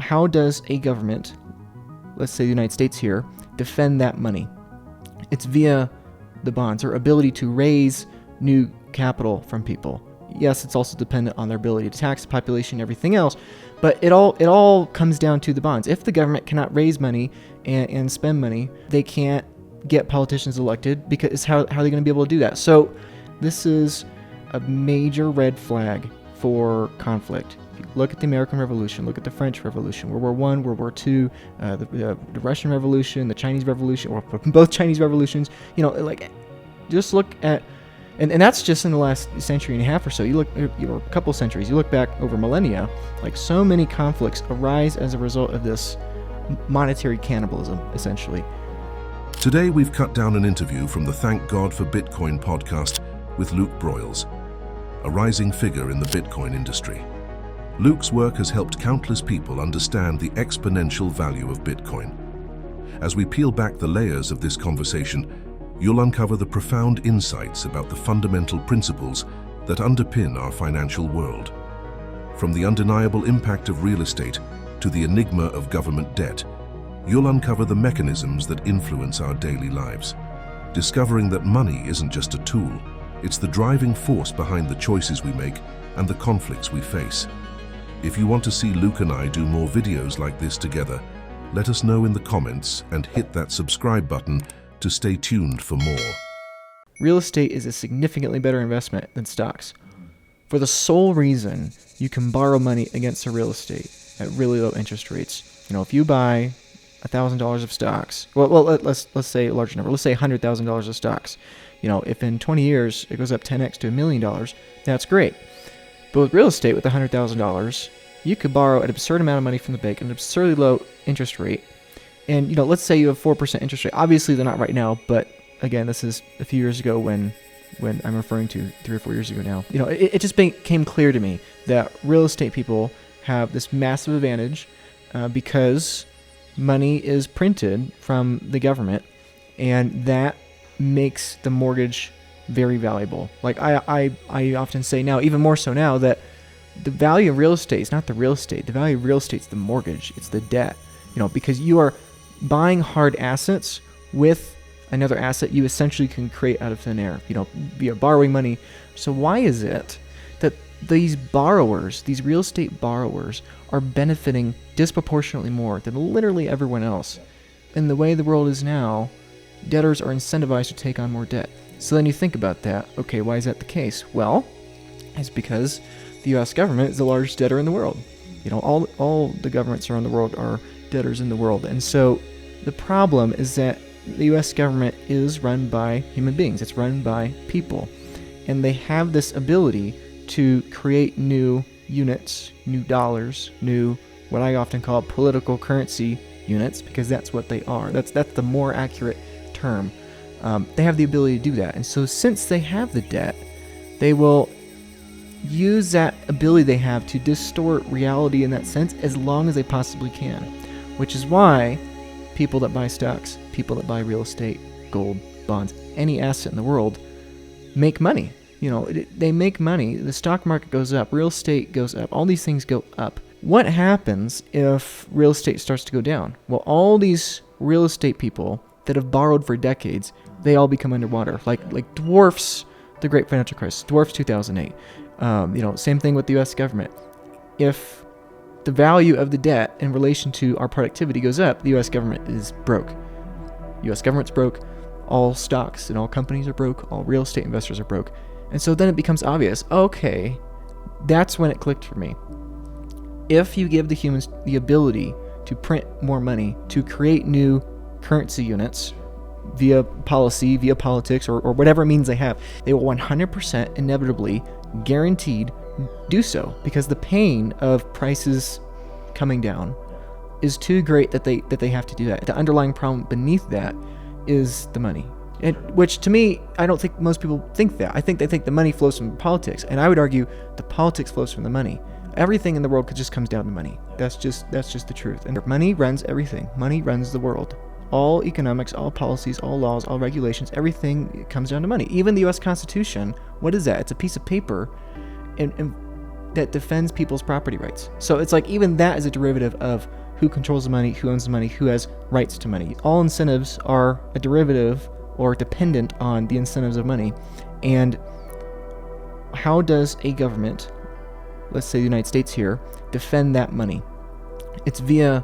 how does a government, let's say the United States here, defend that money? It's via the bonds, or ability to raise new capital from people. Yes, it's also dependent on their ability to tax the population and everything else, but it all comes down to the bonds. If the government cannot raise money and spend money, they can't get politicians elected, because how are they going to be able to do that? So this is a major red flag for conflict. If you look at the American Revolution, look at the French Revolution, World War I, World War II, the Russian Revolution, the Chinese Revolution, or both Chinese revolutions, just look at, and that's just in the last century and a half or so. You look, a couple centuries, you look back over millennia, so many conflicts arise as a result of this monetary cannibalism, essentially. Today we've cut down an interview from the Thank God for Bitcoin podcast with Luke Broyles, a rising figure in the Bitcoin industry. Luke's work has helped countless people understand the exponential value of Bitcoin. As we peel back the layers of this conversation, you'll uncover the profound insights about the fundamental principles that underpin our financial world. From the undeniable impact of real estate to the enigma of government debt, you'll uncover the mechanisms that influence our daily lives, discovering that money isn't just a tool, it's the driving force behind the choices we make and the conflicts we face. If you want to see Luke and I do more videos like this together, let us know in the comments and hit that subscribe button to stay tuned for more. Real estate is a significantly better investment than stocks, for the sole reason you can borrow money against the real estate at really low interest rates. If you buy $1,000 of stocks, let's say a larger number, let's say $100,000 of stocks. If in 20 years it goes up 10x to $1 million, that's great. But with real estate, with $100,000, you could borrow an absurd amount of money from the bank at an absurdly low interest rate. And, let's say you have 4% interest rate. Obviously, they're not right now, but again, this is a few years ago when I'm referring to 3 or 4 years ago now. It just became clear to me that real estate people have this massive advantage because money is printed from the government, and that makes the mortgage very valuable. I often say now, even more so now, that the value of real estate is not the real estate. The value of real estate is the mortgage. It's the debt. Because you are buying hard assets with another asset you essentially can create out of thin air, via borrowing money. So why is it that these borrowers, these real estate borrowers, are benefiting disproportionately more than literally everyone else? In the way the world is now, debtors are incentivized to take on more debt. So then you think about that. Okay, why is that the case? Well, it's because the U.S. government is the largest debtor in the world. All the governments around the world are debtors in the world. And so the problem is that the U.S. government is run by human beings. It's run by people. And they have this ability to create new units, new dollars, new, what I often call political currency units, because that's what they are. That's the more accurate term. They have the ability to do that. And so since they have the debt, they will use that ability they have to distort reality in that sense as long as they possibly can. Which is why people that buy stocks, people that buy real estate, gold, bonds, any asset in the world, make money. They make money. The stock market goes up. Real estate goes up. All these things go up. What happens if real estate starts to go down? Well, all these real estate people that have borrowed for decades, they all become underwater. Like dwarfs the Great Financial Crisis, dwarfs 2008. Same thing with the U.S. government. If the value of the debt in relation to our productivity goes up, the U.S. government is broke. U.S. government's broke. All stocks and all companies are broke. All real estate investors are broke. And so then it becomes obvious, okay, that's when it clicked for me. If you give the humans the ability to print more money, to create new currency units via policy, via politics, or whatever means they have, they will 100% inevitably, guaranteed, do so, because the pain of prices coming down is too great that they have to do that. The underlying problem beneath that is the money. Which to me, I don't think most people think that. I think they think the money flows from politics, and I would argue the politics flows from the money. Everything in the world just comes down to money. That's just the truth. And money runs everything. Money runs the world. All economics, all policies, all laws, all regulations, everything comes down to money. Even the U.S. Constitution, what is that? It's a piece of paper, and that defends people's property rights. So it's like even that is a derivative of who controls the money, who owns the money, who has rights to money. All incentives are a derivative or dependent on the incentives of money. And how does a government, let's say the United States here, defend that money? It's via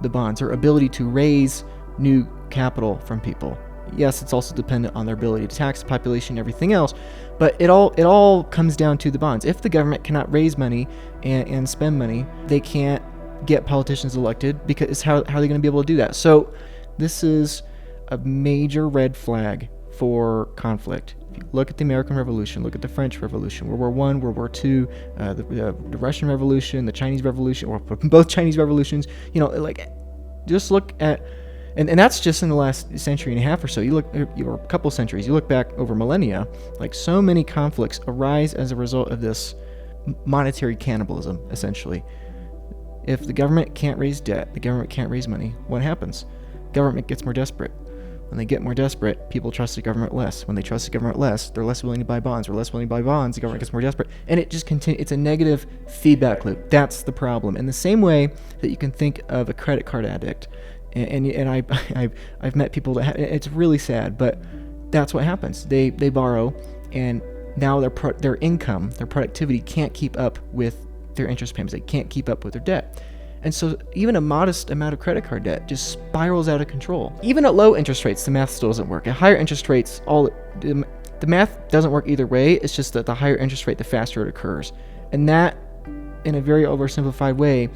the bonds, or ability to raise new capital from people. Yes, it's also dependent on their ability to tax the population and everything else, but it all comes down to the bonds. If the government cannot raise money and spend money, they can't get politicians elected, because how are they going to be able to do that? So this is a major red flag for conflict. If you look at the American Revolution, look at the French Revolution, World War I, World War II, the Russian Revolution, the Chinese Revolution, or both Chinese revolutions, just look at, and that's just in the last century and a half or so. You look, or a couple centuries, you look back over millennia, like so many conflicts arise as a result of this monetary cannibalism, essentially. If the government can't raise debt, the government can't raise money, what happens? Government gets more desperate. When they get more desperate, people trust the government less. When they trust the government less, they're less willing to buy bonds. They're less willing to buy bonds, the government gets more desperate. And it just continues. It's a negative feedback loop. That's the problem. In the same way that you can think of a credit card addict, and I've met people that it's really sad, but that's what happens. They borrow, and now their income, their productivity can't keep up with their interest payments. They can't keep up with their debt. And so even a modest amount of credit card debt just spirals out of control. Even at low interest rates, the math still doesn't work. At higher interest rates, the math doesn't work either way. It's just that the higher interest rate, the faster it occurs. And that, in a very oversimplified way,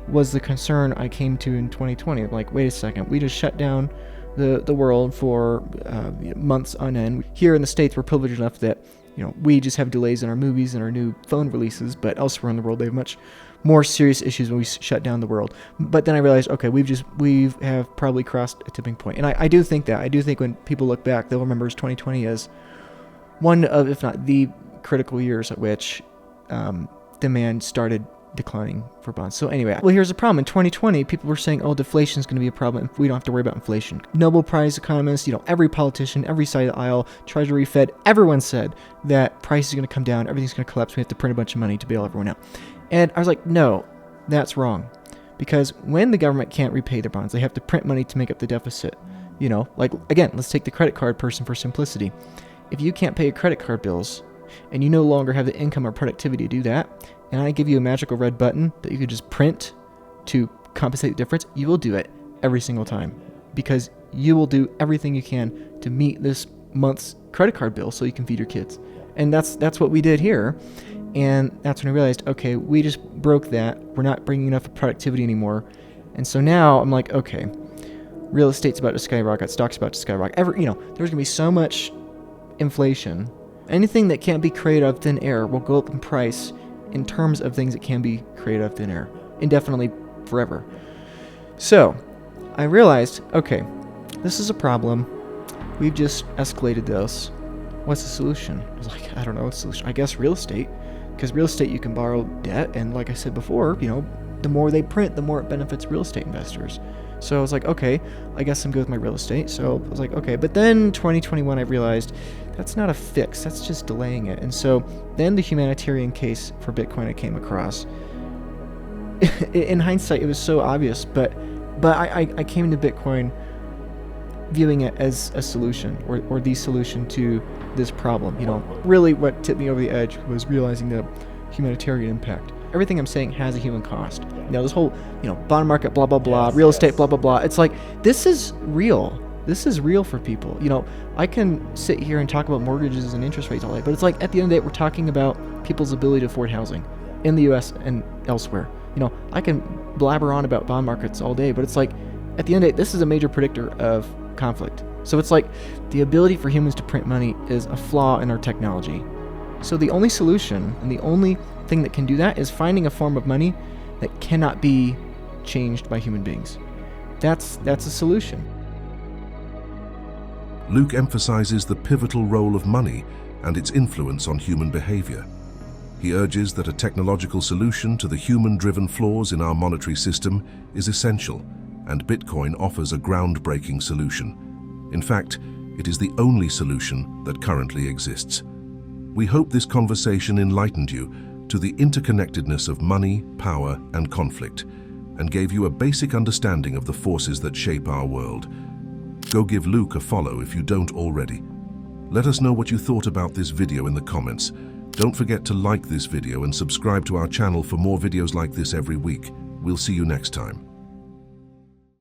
was the concern I came to in 2020. I'm like, wait a second, we just shut down the world for months on end. Here in the States, we're privileged enough that we just have delays in our movies and our new phone releases, but elsewhere in the world, they have much more serious issues when we shut down the world. But then I realized, okay, we have probably crossed a tipping point. And I do think that. I do think when people look back, they'll remember 2020 as one of, if not the critical years at which demand started declining for bonds. So anyway, well, here's the problem. In 2020, people were saying, oh, deflation is going to be a problem. We don't have to worry about inflation. Nobel Prize economists, every politician, every side of the aisle, Treasury, Fed, everyone said that price is going to come down. Everything's going to collapse. We have to print a bunch of money to bail everyone out. And I was like, no, that's wrong. Because when the government can't repay their bonds, they have to print money to make up the deficit. Again, let's take the credit card person for simplicity. If you can't pay your credit card bills and you no longer have the income or productivity to do that, and I give you a magical red button that you could just print to compensate the difference, you will do it every single time, because you will do everything you can to meet this month's credit card bill so you can feed your kids. And that's what we did here. And that's when I realized, okay, we just broke that. We're not bringing enough productivity anymore. And so now I'm like, okay, real estate's about to skyrocket, stock's about to skyrocket. There's going to be so much inflation. Anything that can't be created out of thin air will go up in price in terms of things that can be created out of thin air, indefinitely, forever. So I realized, okay, this is a problem. We've just escalated this. What's the solution? I was like, I don't know what's the solution. I guess real estate, because real estate you can borrow debt, and like I said before, the more they print, the more it benefits real estate investors. So I was like, okay, I guess I'm good with my real estate. So I was like, okay. But then 2021, I realized that's not a fix. That's just delaying it. And so then the humanitarian case for Bitcoin I came across. In hindsight, it was so obvious, but I came into Bitcoin viewing it as a solution or the solution to this problem. Really what tipped me over the edge was realizing the humanitarian impact. Everything I'm saying has a human cost. This whole, bond market, blah, blah, blah, real estate, blah, blah, blah. It's like, this is real. This is real for people. I can sit here and talk about mortgages and interest rates all day, but it's like, at the end of the day, we're talking about people's ability to afford housing in the U.S. and elsewhere. I can blabber on about bond markets all day, but it's like, at the end of the day, this is a major predictor of conflict. So it's like, the ability for humans to print money is a flaw in our technology. So the only solution and the only thing that can do that is finding a form of money that cannot be changed by human beings. That's a solution. Luke emphasizes the pivotal role of money and its influence on human behavior. He urges that a technological solution to the human-driven flaws in our monetary system is essential, and Bitcoin offers a groundbreaking solution. In fact, it is the only solution that currently exists. We hope this conversation enlightened you to the interconnectedness of money, power, and conflict, and gave you a basic understanding of the forces that shape our world. Go give Luke a follow if you don't already. Let us know what you thought about this video in the comments. Don't forget to like this video and subscribe to our channel for more videos like this every week. We'll see you next time.